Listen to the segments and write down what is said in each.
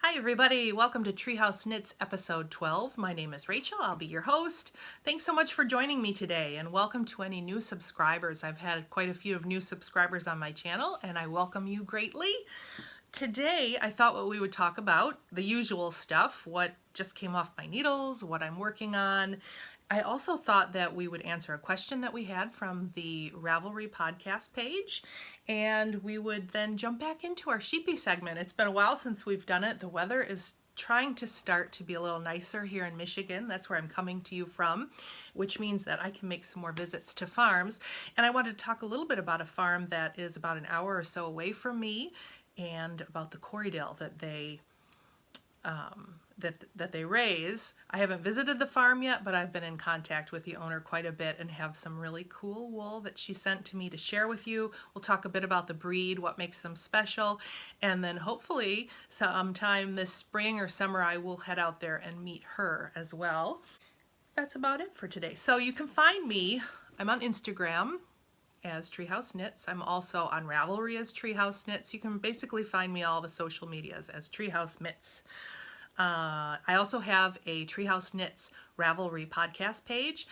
Hi everybody, welcome to Treehouse Knits episode 12. My name is Rachel, I'll be your host. Thanks so much for joining me today and welcome to any new subscribers. I've had quite a few of new subscribers on my channel and I welcome you greatly. Today I thought what we would talk about, the usual stuff, what just came off my needles, what I'm working on. I also thought that we would answer a question that we had from the Ravelry podcast page, and we would then jump back into our sheepy segment. It's been a while since we've done it. The weather is trying to start to be a little nicer here in Michigan. That's where I'm coming to you from, which means that I can make some more visits to farms. And I wanted to talk a little bit about a farm that is about an hour or so away from me and about the Corriedale that they raise. I haven't visited the farm yet, but I've been in contact with the owner quite a bit and have some really cool wool that she sent to me to share with you. We'll talk a bit about the breed, what makes them special, and then hopefully sometime this spring or summer I will head out there and meet her as well. That's about it for today. So you can find me, I'm on Instagram as Treehouse Knits. I'm also on Ravelry as Treehouse Knits. You can basically find me all the social medias as Treehouse Knits. I also have a Treehouse Knits Ravelry podcast page.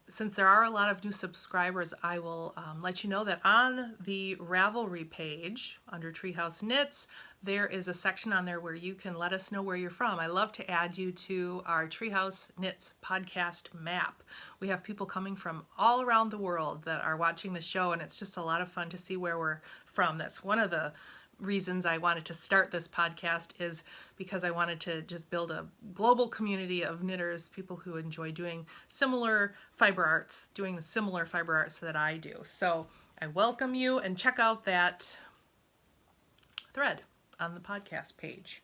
Since there are a lot of new subscribers, I will let you know that on the Ravelry page under Treehouse Knits, there is a section on there where you can let us know where you're from. I love to add you to our Treehouse Knits podcast map. We have people coming from all around the world that are watching the show, and it's just a lot of fun to see where we're from. That's one of the reasons I wanted to start this podcast, is because I wanted to just build a global community of knitters, people who enjoy doing similar fiber arts, doing the similar fiber arts that I do. So I welcome you, and check out that thread on the podcast page.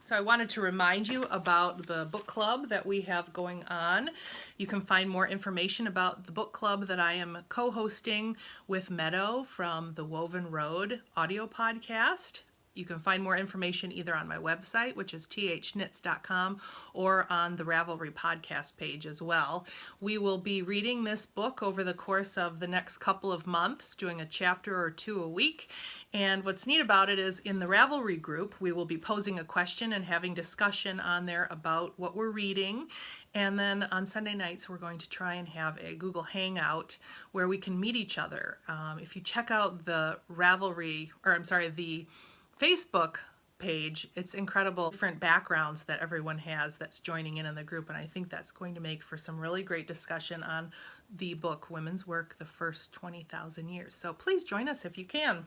So I wanted to remind you about the book club that we have going on. You can find more information about the book club that I am co-hosting with Meadow from the Woven Road audio podcast. You can find more information either on my website, which is thnits.com, or on the Ravelry podcast page as well. We will be reading this book over the course of the next couple of months, doing a chapter or two a week. And what's neat about it is in the Ravelry group, we will be posing a question and having discussion on there about what we're reading. And then on Sunday nights, we're going to try and have a Google Hangout where we can meet each other. If you check out the the Facebook page, it's incredible different backgrounds that everyone has that's joining in the group, and I think that's going to make for some really great discussion on the book Women's Work, the First 20,000 Years. So please join us if you can.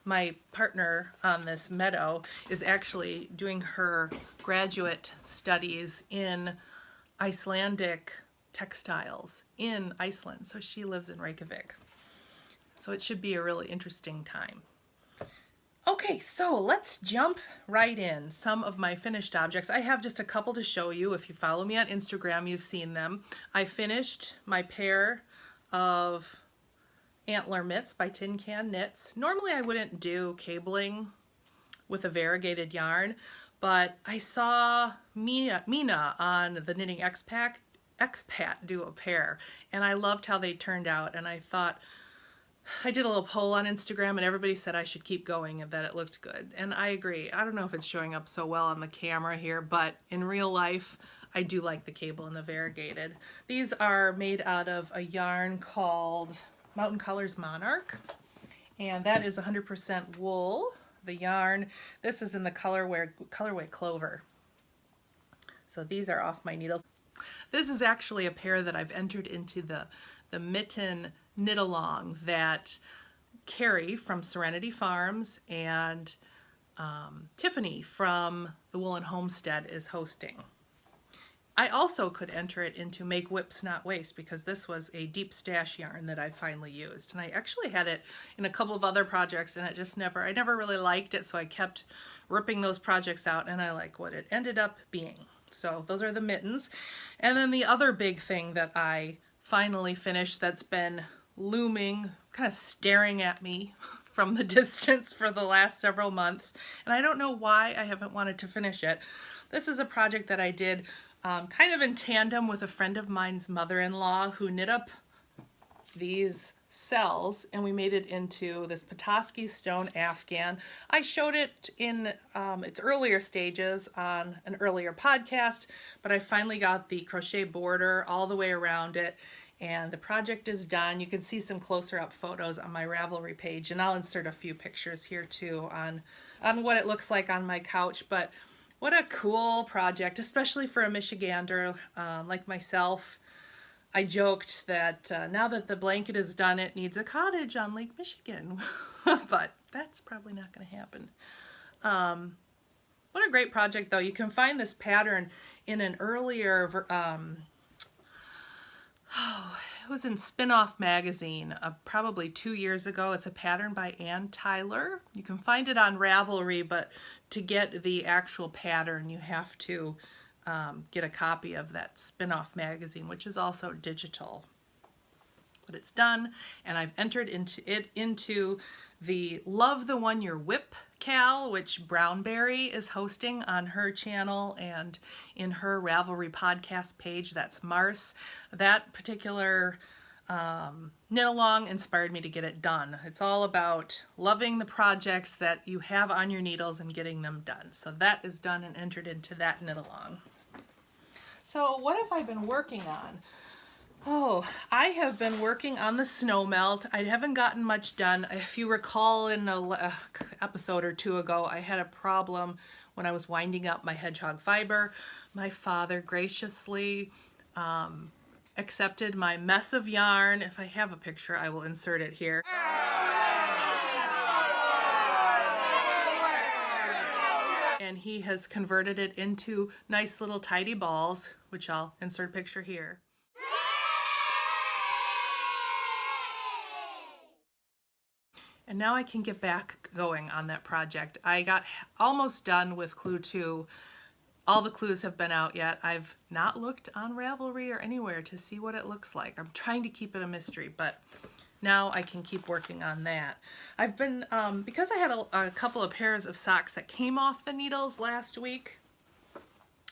My partner on this, Meadow, is actually doing her graduate studies in Icelandic textiles in Iceland, so she lives in Reykjavik. So it should be a really interesting time. Okay, so let's jump right in. Some of my finished objects. I have just a couple to show you. If you follow me on Instagram, you've seen them. I finished my pair of antler mitts by Tin Can Knits. Normally I wouldn't do cabling with a variegated yarn, but I saw Mina on the Knitting Expat do a pair, and I loved how they turned out, and I thought, I did a little poll on Instagram and everybody said I should keep going and that it looked good. And I agree. I don't know if it's showing up so well on the camera here, but in real life, I do like the cable and the variegated. These are made out of a yarn called Mountain Colors Monarch, and that is 100% wool. The yarn, this is in the colorway Clover. So these are off my needles. This is actually a pair that I've entered into the mitten knit along that Carrie from Serenity Farms and Tiffany from the Woolen Homestead is hosting. I also could enter it into Make Whips Not Waste, because this was a deep stash yarn that I finally used, and I actually had it in a couple of other projects and I never really liked it, so I kept ripping those projects out and I like what it ended up being. So those are the mittens. And then the other big thing that I finally finished that's been looming, kind of staring at me from the distance for the last several months, and I don't know why I haven't wanted to finish it. This is a project that I did kind of in tandem with a friend of mine's mother-in-law who knit up these cells and we made it into this Petoskey stone Afghan. I showed it in its earlier stages on an earlier podcast, but I finally got the crochet border all the way around it, and the project is done. You can see some closer up photos on my Ravelry page, and I'll insert a few pictures here too on what it looks like on my couch. But what a cool project, especially for a Michigander like myself. I joked that now that the blanket is done, it needs a cottage on Lake Michigan, but that's probably not going to happen. What a great project, though. You can find this pattern in an earlier, it was in Spin-Off magazine probably 2 years ago. It's a pattern by Ann Tyler. You can find it on Ravelry, but to get the actual pattern, you have to get a copy of that Spin-Off magazine, which is also digital. But it's done, and I've entered into the Love the One You Whip Cal, which Brownberry is hosting on her channel and in her Ravelry podcast page. That's Mars. That particular knit along inspired me to get it done. It's all about loving the projects that you have on your needles and getting them done. So that is done and entered into that knit along. So what have I been working on? Oh, I have been working on the snow melt. I haven't gotten much done. If you recall in an episode or two ago, I had a problem when I was winding up my hedgehog fiber. My father graciously accepted my mess of yarn. If I have a picture, I will insert it here. And he has converted it into nice little tidy balls, which I'll insert a picture here. And now I can get back going on that project. I got almost done with Clue 2. All the clues have been out yet. I've not looked on Ravelry or anywhere to see what it looks like. I'm trying to keep it a mystery, but now I can keep working on that. I've been, because I had a couple of pairs of socks that came off the needles last week,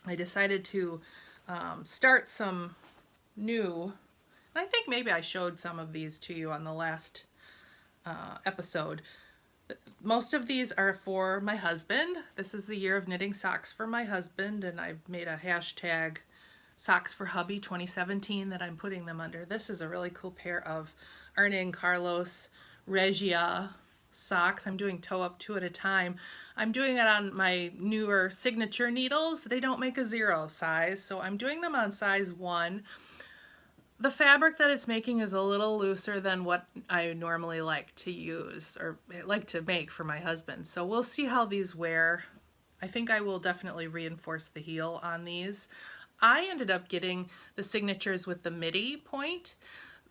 I decided to start some new. I think maybe I showed some of these to you on the last episode. Most of these are for my husband. This is the year of knitting socks for my husband, and I've made a hashtag Socks for Hubby 2017 that I'm putting them under. This is a really cool pair of Arne and Carlos Regia socks. I'm doing toe up 2 at a time. I'm doing it on my newer signature needles. They don't make a 0 size, so I'm doing them on size 1. The fabric that it's making is a little looser than what I normally like to use or like to make for my husband. So we'll see how these wear. I think I will definitely reinforce the heel on these. I ended up getting the signatures with the midi point.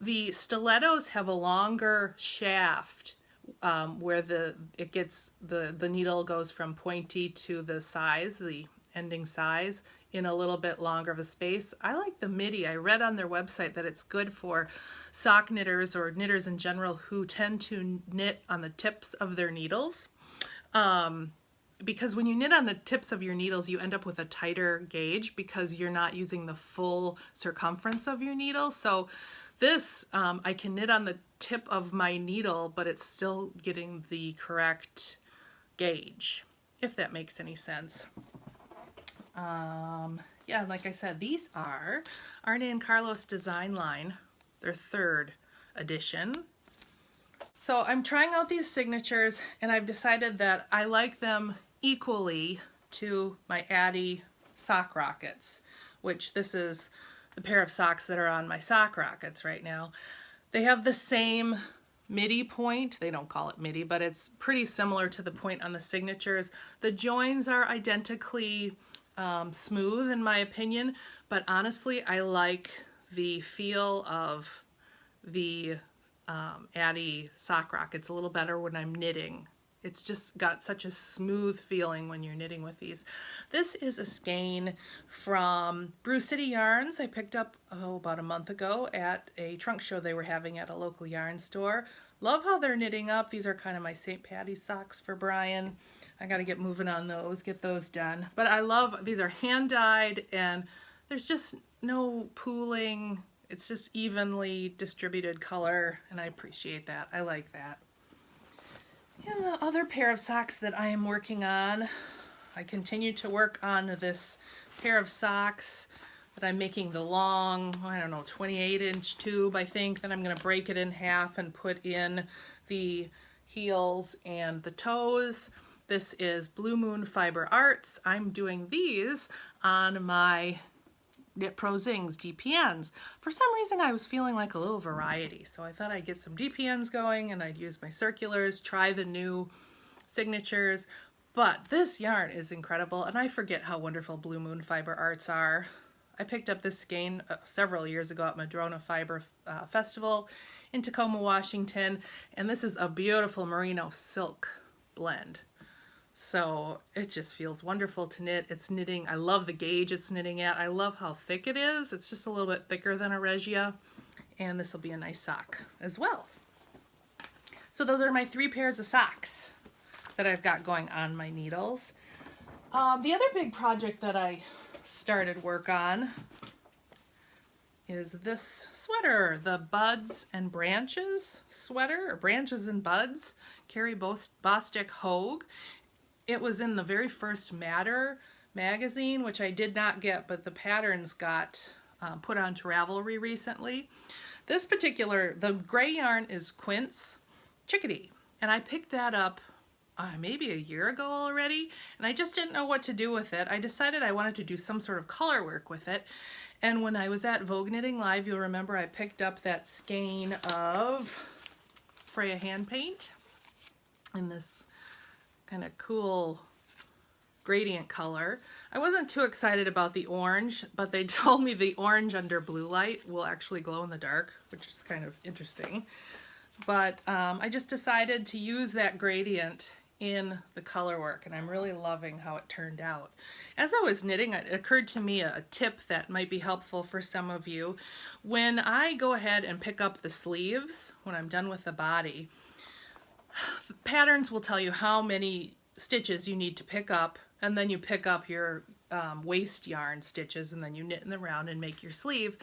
The stilettos have a longer shaft where the needle goes from pointy to the size, the ending size, in a little bit longer of a space. I like the midi. I read on their website that it's good for sock knitters or knitters in general who tend to knit on the tips of their needles. Because when you knit on the tips of your needles, you end up with a tighter gauge because you're not using the full circumference of your needle. So this, I can knit on the tip of my needle, but it's still getting the correct gauge, if that makes any sense. Yeah, like I said, these are Arne and Carlos Design Line, their 3rd edition. So I'm trying out these signatures, and I've decided that I like them equally to my Addy sock rockets, which this is the pair of socks that are on my sock rockets right now. They have the same midi point. They don't call it midi, but it's pretty similar to the point on the signatures. The joins are identically smooth in my opinion, but honestly I like the feel of the Addy sock rockets a little better when I'm knitting. It's just got such a smooth feeling when you're knitting with these. This is a skein from Brew City Yarns. I picked up about a month ago at a trunk show they were having at a local yarn store. Love how they're knitting up. These are kind of my St. Patty's socks for Brian. I got to get moving on those, get those done. But I love, these are hand dyed and there's just no pooling. It's just evenly distributed color, and I appreciate that. I like that. And the other pair of socks that I am working on, I continue to work on this pair of socks that I'm making the long, I don't know, 28-inch tube, I think. Then I'm going to break it in half and put in the heels and the toes. This is Blue Moon Fiber Arts. I'm doing these on my Knit Pro Zings DPNs. For some reason I was feeling like a little variety, so I thought I'd get some DPNs going and I'd use my circulars, try the new signatures. But this yarn is incredible, and I forget how wonderful Blue Moon Fiber Arts are. I picked up this skein several years ago at Madrona Fiber Festival in Tacoma, Washington, and this is a beautiful merino silk blend. So it just feels wonderful to knit. It's knitting, I love the gauge it's knitting at. I love how thick it is. It's just a little bit thicker than a Regia, and this will be a nice sock as well. So those are my 3 pairs of socks that I've got going on my needles. The other big project that I started work on is this sweater, the Buds and Branches sweater, or Branches and Buds, Carrie Bostic Hogue. It was in the very first Matter magazine, which I did not get, but the patterns got put onto Ravelry recently. This particular, the gray yarn is Quince Chickadee, and I picked that up maybe a year ago already, and I just didn't know what to do with it. I decided I wanted to do some sort of color work with it, and when I was at Vogue Knitting Live, you'll remember I picked up that skein of Freya hand paint in this kind of cool gradient color. I wasn't too excited about the orange, but they told me the orange under blue light will actually glow in the dark, which is kind of interesting. But I just decided to use that gradient in the color work, and I'm really loving how it turned out. As I was knitting, it occurred to me a tip that might be helpful for some of you. When I go ahead and pick up the sleeves, when I'm done with the body, patterns will tell you how many stitches you need to pick up, and then you pick up your waste yarn stitches, and then you knit in the round and make your sleeve.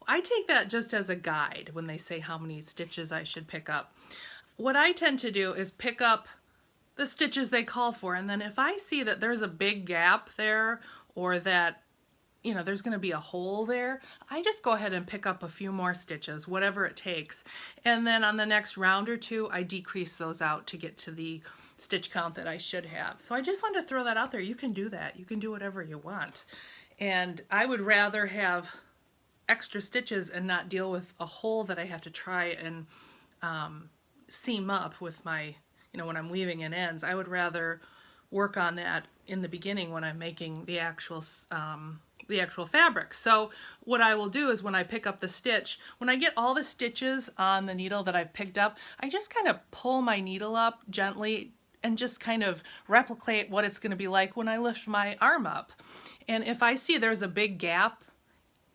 I take that just as a guide when they say how many stitches I should pick up. What I tend to do is pick up the stitches they call for, and then if I see that there's a big gap there, or that, you know, there's going to be a hole there, I just go ahead and pick up a few more stitches, whatever it takes. And then on the next round or two, I decrease those out to get to the stitch count that I should have. So I just wanted to throw that out there. You can do that. You can do whatever you want. And I would rather have extra stitches and not deal with a hole that I have to try and seam up with my, you know, when I'm weaving in ends. I would rather work on that in the beginning when I'm making the actual fabric. So what I will do is when I pick up the stitch, when I get all the stitches on the needle that I've picked up, I just kind of pull my needle up gently and just kind of replicate what it's going to be like when I lift my arm up. And if I see there's a big gap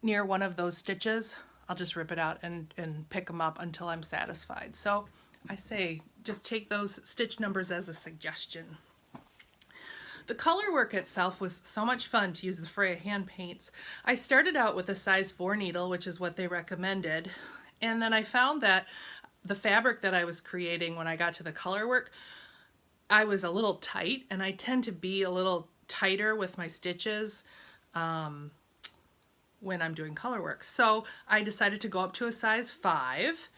near one of those stitches, I'll just rip it out and pick them up until I'm satisfied. So I say just take those stitch numbers as a suggestion. The color work itself was so much fun to use the Freya hand paints. I started out with a size 4 needle, which is what they recommended, and then I found that the fabric that I was creating when I got to the color work, I was a little tight, and I tend to be a little tighter with my stitches when I'm doing color work. So I decided to go up to a size 5,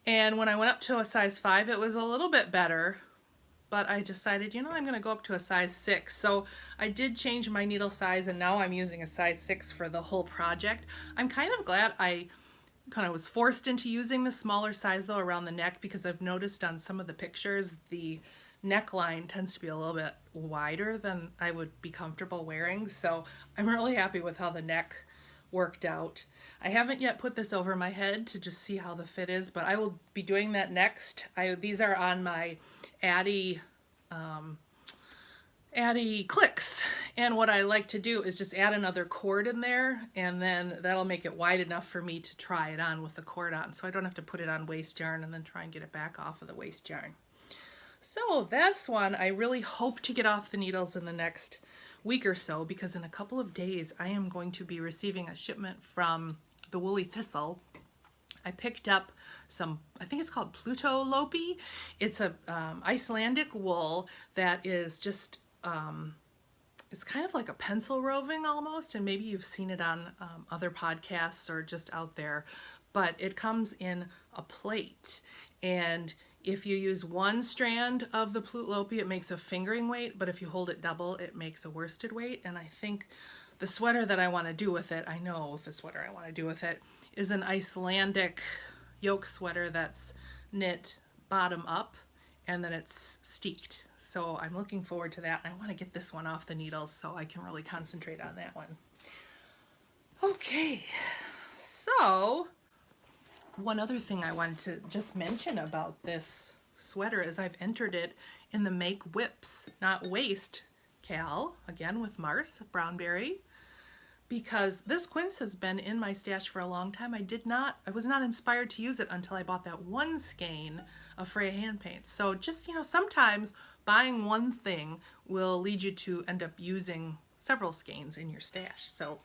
and when I went up to a size 5, it was a little bit better, but I decided, you know, I'm going to go up to a size 6. So I did change my needle size, and now I'm using a size 6 for the whole project. I'm kind of glad I kind of was forced into using the smaller size though around the neck, because I've noticed on some of the pictures the neckline tends to be a little bit wider than I would be comfortable wearing. So I'm really happy with how the neck worked out. I haven't yet put this over my head to just see how the fit is, but I will be doing that next. These are on my Addy clicks, and what I like to do is just add another cord in there, and then that'll make it wide enough for me to try it on with the cord on, so I don't have to put it on waste yarn and then try and get it back off of the waste yarn. So this one I really hope to get off the needles in the next week or so, because in a couple of days I am going to be receiving a shipment from the Woolly Thistle, I picked up some, I think it's called Pluto Lopi. It's a Icelandic wool that is just, it's kind of like a pencil roving almost, and maybe you've seen it on other podcasts or just out there, but it comes in a plate. And if you use one strand of the Pluto Lopi, it makes a fingering weight, but if you hold it double, it makes a worsted weight. And I think the sweater that I want to do with it, I know the sweater I want to do with it, is an Icelandic yoke sweater that's knit bottom up and then it's steeked. So I'm looking forward to that. I want to get this one off the needles so I can really concentrate on that one. Okay, so one other thing I wanted to just mention about this sweater is I've entered it in the Make Whips, Not Waste cal, again with Mars Brownberry, because this quince has been in my stash for a long time. I was not inspired to use it until I bought that one skein of Freya hand paints. So just, you know, sometimes buying one thing will lead you to end up using several skeins in your stash. So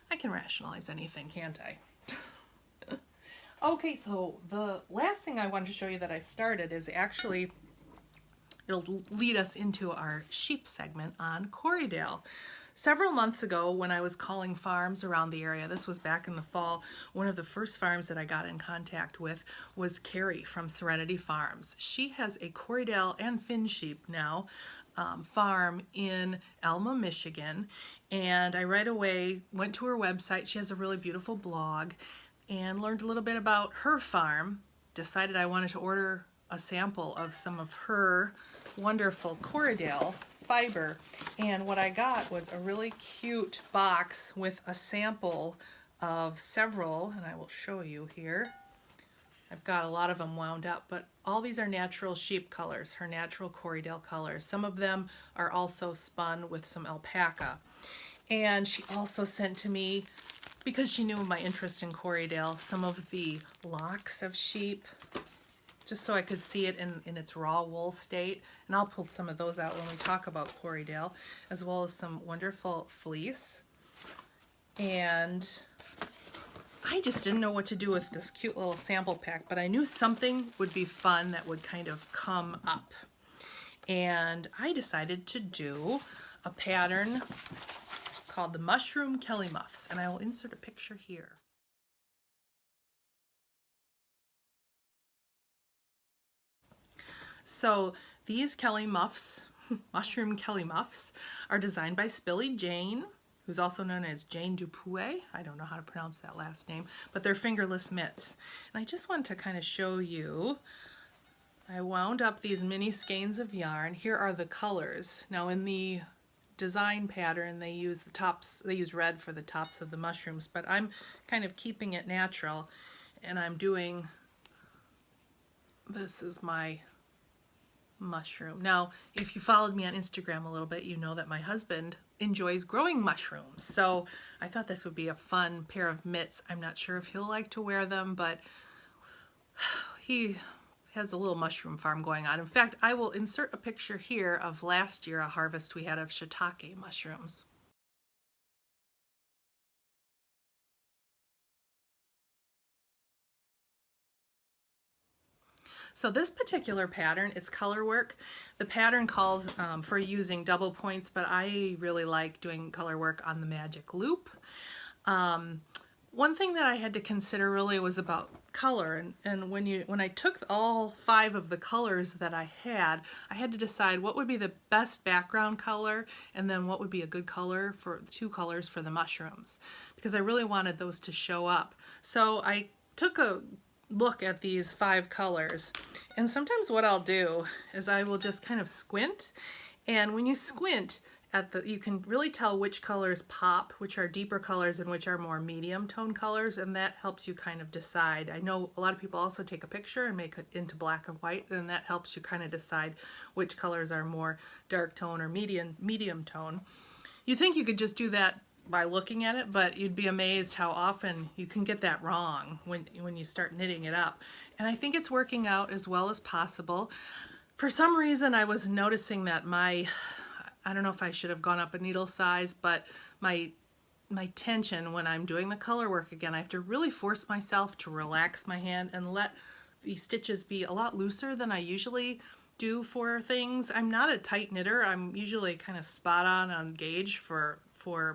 I can rationalize anything, can't I? Okay, so the last thing I wanted to show you that I started is actually, it'll lead us into our sheep segment on Corriedale. Several months ago when I was calling farms around the area, this was back in the fall, one of the first farms that I got in contact with was Carrie from Serenity Farms. She has a Corriedale and Finn sheep now farm in Alma, Michigan, and I right away went to her website. She has a really beautiful blog and learned a little bit about her farm, decided I wanted to order a sample of some of her wonderful Corriedale fiber, and what I got was a really cute box with a sample of several, and I will show you here. I've got a lot of them wound up, but all these are natural sheep colors, her natural Corriedale colors. Some of them are also spun with some alpaca. And she also sent to me, because she knew of my interest in Corriedale, some of the locks of sheep, just so I could see it in its raw wool state. And I'll pull some of those out when we talk about Corriedale, as well as some wonderful fleece. And I just didn't know what to do with this cute little sample pack, but I knew something would be fun that would kind of come up. And I decided to do a pattern called the Mushroom Kelly Muffs, and I will insert a picture here. So these Kelly Muffs, Mushroom Kelly Muffs, are designed by Spilly Jane, who's also known as Jane Dupuy. I don't know how to pronounce that last name, but they're fingerless mitts. And I just wanted to kind of show you, I wound up these mini skeins of yarn. Here are the colors. Now in the design pattern they use the tops, they use red for the tops of the mushrooms, but I'm kind of keeping it natural, and I'm doing, this is my mushroom. Now if you followed me on Instagram a little bit, you know that my husband enjoys growing mushrooms, so I thought this would be a fun pair of mitts. I'm not sure if he'll like to wear them, but he has a little mushroom farm going on. In fact, I will insert a picture here of last year, a harvest we had of shiitake mushrooms. So this particular pattern, it's Colorwork. The pattern calls for using double points, but I really like doing color work on the magic loop. One thing that I had to consider really was about color, and when I took all 5 of the colors that I had to decide what would be the best background color and then what would be a good color for 2 colors for the mushrooms, because I really wanted those to show up. So I took a look at these 5 colors, and sometimes what I'll do is I will just kind of squint, and when you squint at you can really tell which colors pop, which are deeper colors and which are more medium tone colors, and that helps you kind of decide. I know a lot of people also take a picture and make it into black and white, and that helps you kind of decide which colors are more dark tone or medium tone. You think you could just do that by looking at it, but you'd be amazed how often you can get that wrong when you start knitting it up. And I think it's working out as well as possible. For some reason I was noticing that I don't know if I should have gone up a needle size, but my my tension when I'm doing the color work again. I have to really force myself to relax my hand and let the stitches be a lot looser than I usually do for things. I'm not a tight knitter. I'm usually kind of spot on gauge for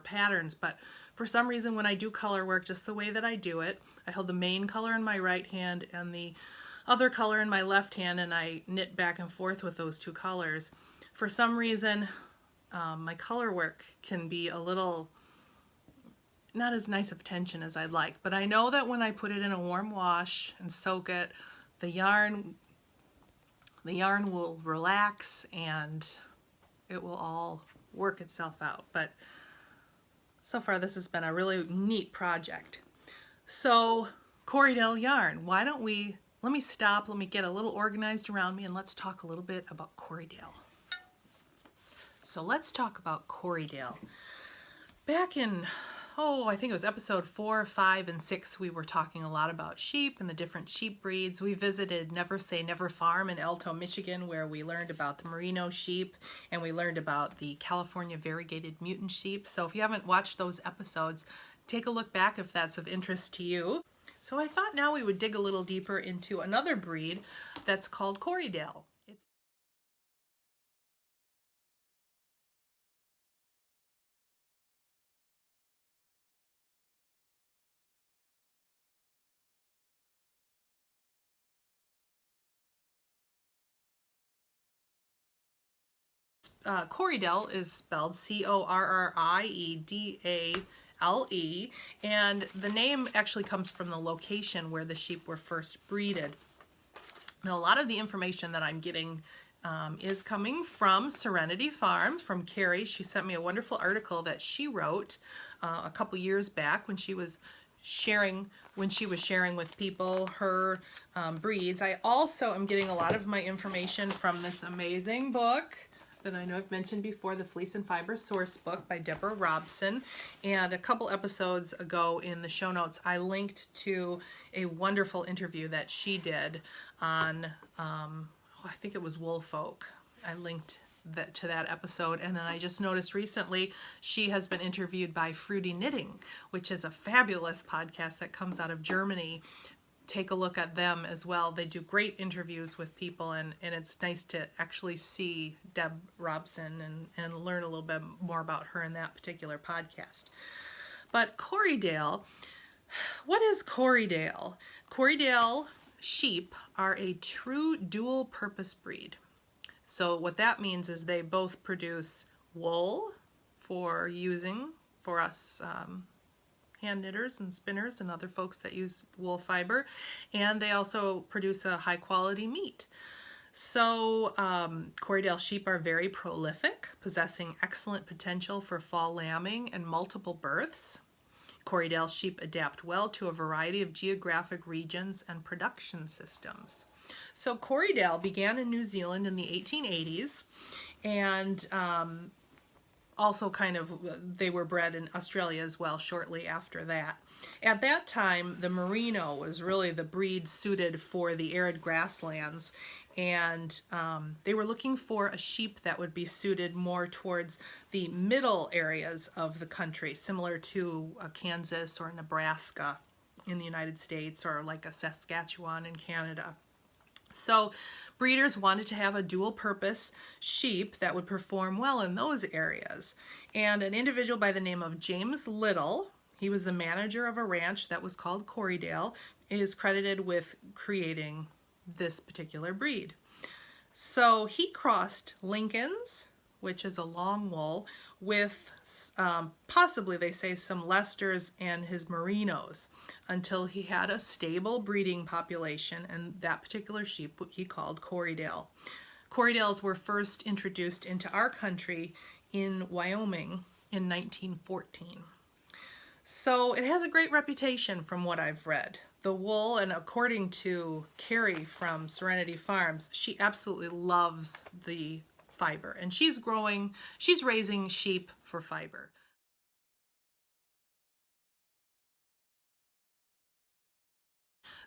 patterns, but for some reason when I do color work just the way that I do it, I hold the main color in my right hand and the other color in my left hand, and I knit back and forth with those two colors. For some reason, my color work can be a little not as nice of tension as I'd like, but I know that when I put it in a warm wash and soak it, the yarn will relax and it will all work itself out. But so far this has been a really neat project. So Corriedale yarn, why don't we, let me stop, let me get a little organized around me, and let's talk a little bit about Corriedale. So let's talk about Corriedale. Back in, I think it was episode 4, 5, and 6, we were talking a lot about sheep and the different sheep breeds. We visited Never Say Never Farm in Alto, Michigan, where we learned about the merino sheep and we learned about the California variegated mutant sheep. So if you haven't watched those episodes, take a look back if that's of interest to you. So I thought now we would dig a little deeper into another breed that's called Corriedale. Corriedale is spelled Corriedale, and the name actually comes from the location where the sheep were first breeded. Now, a lot of the information that I'm getting is coming from Serenity Farm, from Carrie. She sent me a wonderful article that she wrote a couple years back when she was sharing with people her breeds. I also am getting a lot of my information from this amazing book that I know I've mentioned before, the Fleece and Fiber Source Book by Deborah Robson. And a couple episodes ago in the show notes, I linked to a wonderful interview that she did on, I think it was Woolfolk. I linked to that episode. And then I just noticed recently she has been interviewed by Fruity Knitting, which is a fabulous podcast that comes out of Germany. Take a look at them as well. They do great interviews with people, and it's nice to actually see Deb Robson and learn a little bit more about her in that particular podcast. But Corriedale, what is Corriedale? Corriedale sheep are a true dual purpose breed. So what that means is they both produce wool for using for us hand knitters and spinners and other folks that use wool fiber, and they also produce a high quality meat. So Corriedale sheep are very prolific, possessing excellent potential for fall lambing and multiple births. Corriedale sheep adapt well to a variety of geographic regions and production systems. So Corriedale began in New Zealand in the 1880s, and also they were bred in Australia as well shortly after that. At that time, the merino was really the breed suited for the arid grasslands, and they were looking for a sheep that would be suited more towards the middle areas of the country, similar to Kansas or Nebraska in the United States, or like a Saskatchewan in Canada. So breeders wanted to have a dual purpose sheep that would perform well in those areas. And an individual by the name of James Little, he was the manager of a ranch that was called Corriedale, is credited with creating this particular breed. So he crossed Lincoln's, which is a long wool, with possibly, they say, some Leicesters and his merinos, until he had a stable breeding population, and that particular sheep he called Corriedale. Corriedales were first introduced into our country in Wyoming in 1914. So it has a great reputation from what I've read. The wool, and according to Carrie from Serenity Farms, she absolutely loves the fiber, and she's raising sheep for fiber.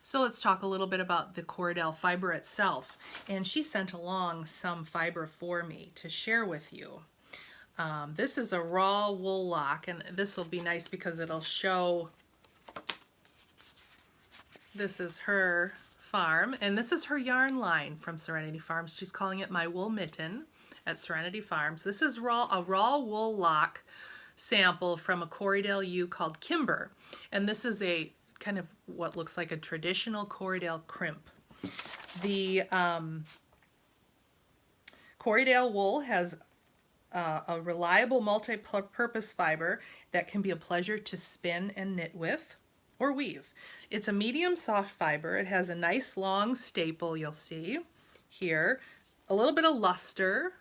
So let's talk a little bit about the Corriedale fiber itself. And she sent along some fiber for me to share with you. This is a raw wool lock, and this will be nice because it'll show, this is her farm, and this is her yarn line from Serenity Farms. She's calling it My Wool Mitten at Serenity Farms. This is a raw wool lock sample from a Corriedale ewe called Kimber, and this is a kind of what looks like a traditional Corriedale crimp. The Corriedale wool has a reliable multi-purpose fiber that can be a pleasure to spin and knit with or weave. It's a medium soft fiber. It has a nice long staple, you'll see here, a little bit of luster,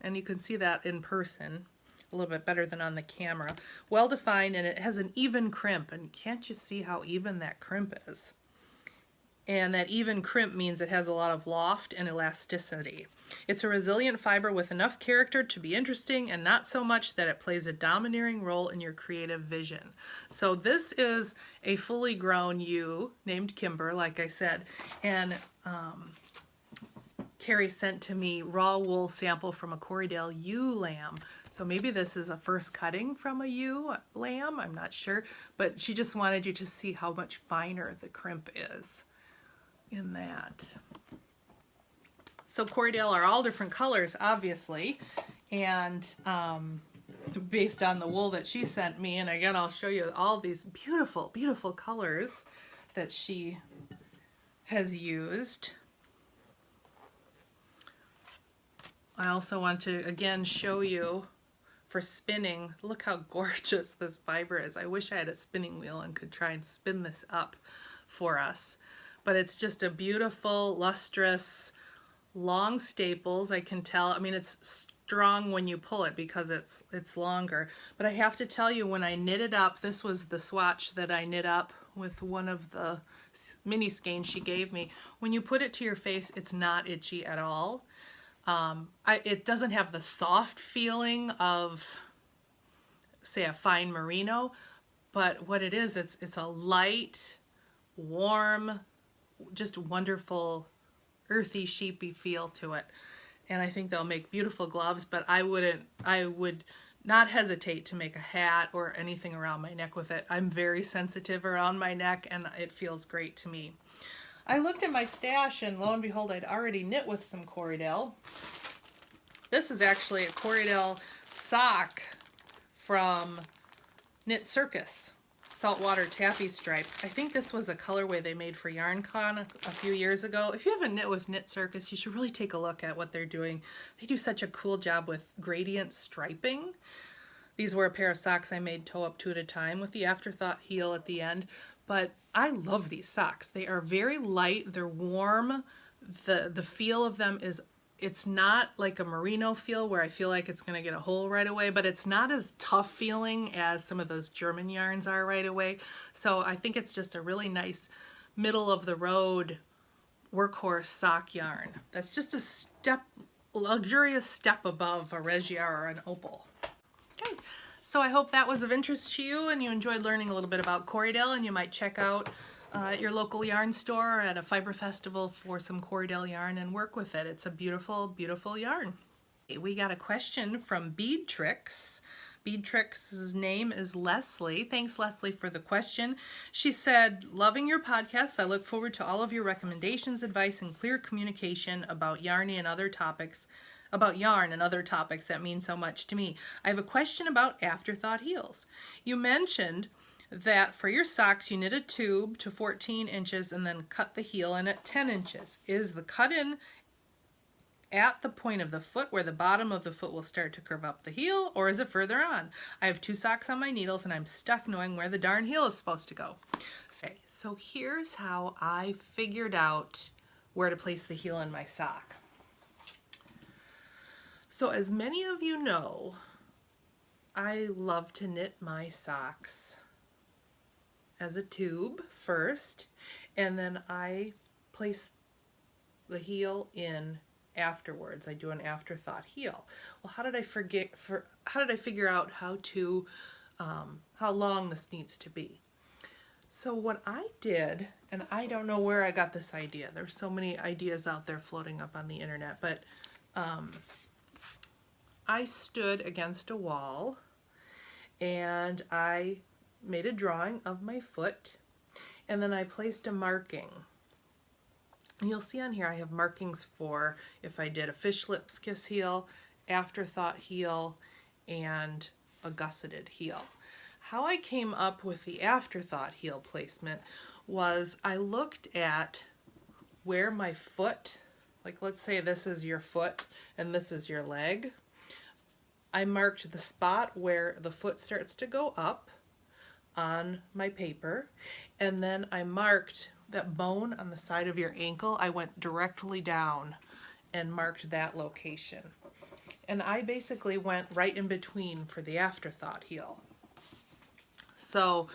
and you can see that in person a little bit better than on the camera. Well defined, and it has an even crimp, and can't you see how even that crimp is? And that even crimp means it has a lot of loft and elasticity. It's a resilient fiber with enough character to be interesting and not so much that it plays a domineering role in your creative vision. So this is a fully grown ewe named Kimber, like I said, and Carrie sent to me raw wool sample from a Corriedale ewe lamb. So maybe this is a first cutting from a ewe lamb, I'm not sure, but she just wanted you to see how much finer the crimp is in that. So Corriedale are all different colors, obviously, and based on the wool that she sent me, and again I'll show you all these beautiful, beautiful colors that she has used. I also want to again show you for spinning. Look how gorgeous this fiber is. I wish I had a spinning wheel and could try and spin this up for us. But it's just a beautiful, lustrous, long staples. I can tell, I mean, it's strong when you pull it because it's longer. But I have to tell you, when I knit it up, this was the swatch that I knit up with one of the mini skeins she gave me. When you put it to your face, it's not itchy at all. It doesn't have the soft feeling of, say, a fine merino, but what it is, it's a light, warm, just wonderful, earthy, sheepy feel to it. And I think they'll make beautiful gloves, but I would not hesitate to make a hat or anything around my neck with it. I'm very sensitive around my neck, and it feels great to me. I looked at my stash, and lo and behold, I'd already knit with some Corriedale. This is actually a Corriedale sock from Knit Circus, saltwater taffy stripes. I think this was a colorway they made for YarnCon a few years ago. If you haven't knit with Knit Circus, you should really take a look at what they're doing. They do such a cool job with gradient striping. These were a pair of socks I made toe up 2 at a time with the Afterthought heel at the end. But I love these socks. They are very light, they're warm. The feel of them is, it's not like a merino feel where I feel like it's gonna get a hole right away, but it's not as tough feeling as some of those German yarns are right away. So I think it's just a really nice middle of the road workhorse sock yarn. That's just a step, luxurious step above a Regia or an Opal. Okay. So I hope that was of interest to you and you enjoyed learning a little bit about Corriedale, and you might check out at your local yarn store or at a fiber festival for some Corriedale yarn and work with it. It's a beautiful, beautiful yarn. We got a question from Bead Tricks. Bead Tricks' name is Leslie. Thanks, Leslie, for the question. She said, loving your podcast. I look forward to all of your recommendations, advice, and clear communication about yarn and other topics that mean so much to me. I have a question about Afterthought heels. You mentioned that for your socks you knit a tube to 14 inches and then cut the heel in at 10 inches. Is the cut in at the point of the foot where the bottom of the foot will start to curve up the heel, or is it further on? I have 2 socks on my needles and I'm stuck knowing where the darn heel is supposed to go. Okay, so here's how I figured out where to place the heel in my sock. So as many of you know, I love to knit my socks as a tube first, and then I place the heel in afterwards. I do an Afterthought heel. Well, how did I figure out how long this needs to be? So what I did, and I don't know where I got this idea. There's so many ideas out there floating up on the internet, but I stood against a wall and I made a drawing of my foot, and then I placed a marking. And you'll see on here I have markings for if I did a fish lips kiss heel, afterthought heel, and a gusseted heel. How I came up with the afterthought heel placement was I looked at where my foot, like let's say this is your foot and this is your leg. I marked the spot where the foot starts to go up on my paper, and then I marked that bone on the side of your ankle. I went directly down and marked that location. And I basically went right in between for the afterthought heel. So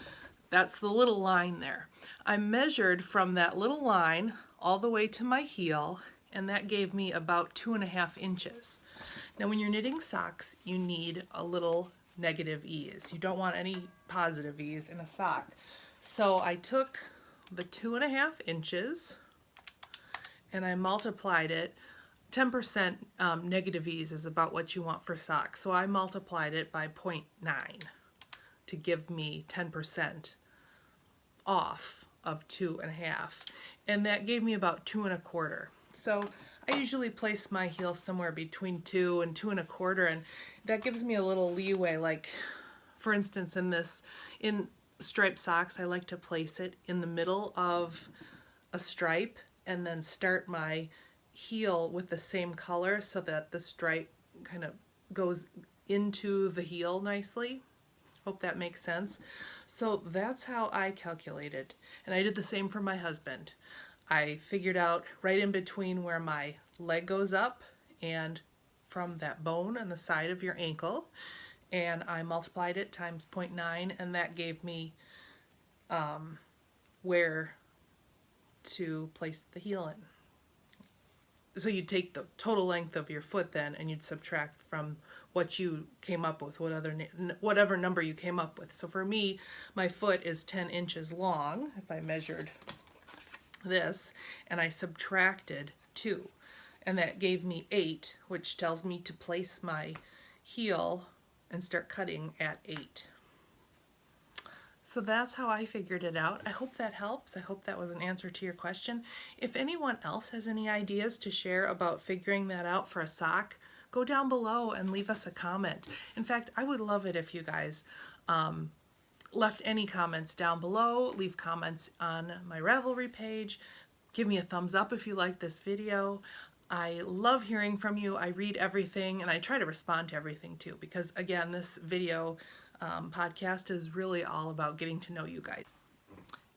that's the little line there. I measured from that little line all the way to my heel, and that gave me about 2.5 inches. Now when you're knitting socks, you need a little negative ease. You don't want any positive ease in a sock. So I took the 2.5 inches and I multiplied it. 10% negative ease is about what you want for socks. So I multiplied it by 0.9 to give me 10% off of 2.5. And that gave me about 2.25. So I usually place my heel somewhere between 2 and 2.25, and that gives me a little leeway. Like for instance, in striped socks, I like to place it in the middle of a stripe and then start my heel with the same color so that the stripe kind of goes into the heel nicely. Hope that makes sense. So that's how I calculated, and I did the same for my husband. I figured out right in between where my leg goes up and from that bone on the side of your ankle, and I multiplied it times 0.9, and that gave me where to place the heel in. So you'd take the total length of your foot then, and you'd subtract from what you came up with, whatever number you came up with. So for me, my foot is 10 inches long, if I measured this, and I subtracted 2, and that gave me 8, which tells me to place my heel and start cutting at 8. So that's how I figured it out. I hope that helps. I hope that was an answer to your question. If anyone else has any ideas to share about figuring that out for a sock, go down below and leave us a comment. In fact, I would love it if you guys left any comments down below. Leave comments on my Ravelry page. Give me a thumbs up if you like this video. I love hearing from you. I read everything, and I try to respond to everything too, because again, this video podcast is really all about getting to know you guys.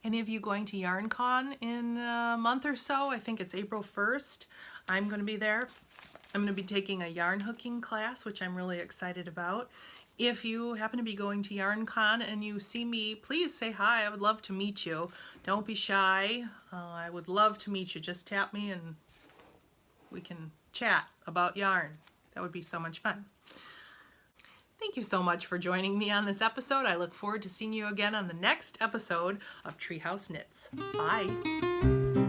Any of you going to YarnCon in a month or so? I think it's April 1st. I'm going to be there. I'm going to be taking a yarn hooking class, which I'm really excited about. If you happen to be going to YarnCon and you see me, please say hi. I would love to meet you. Don't be shy. I would love to meet you. Just tap me and we can chat about yarn. That would be so much fun. Thank you so much for joining me on this episode. I look forward to seeing you again on the next episode of Treehouse Knits. Bye.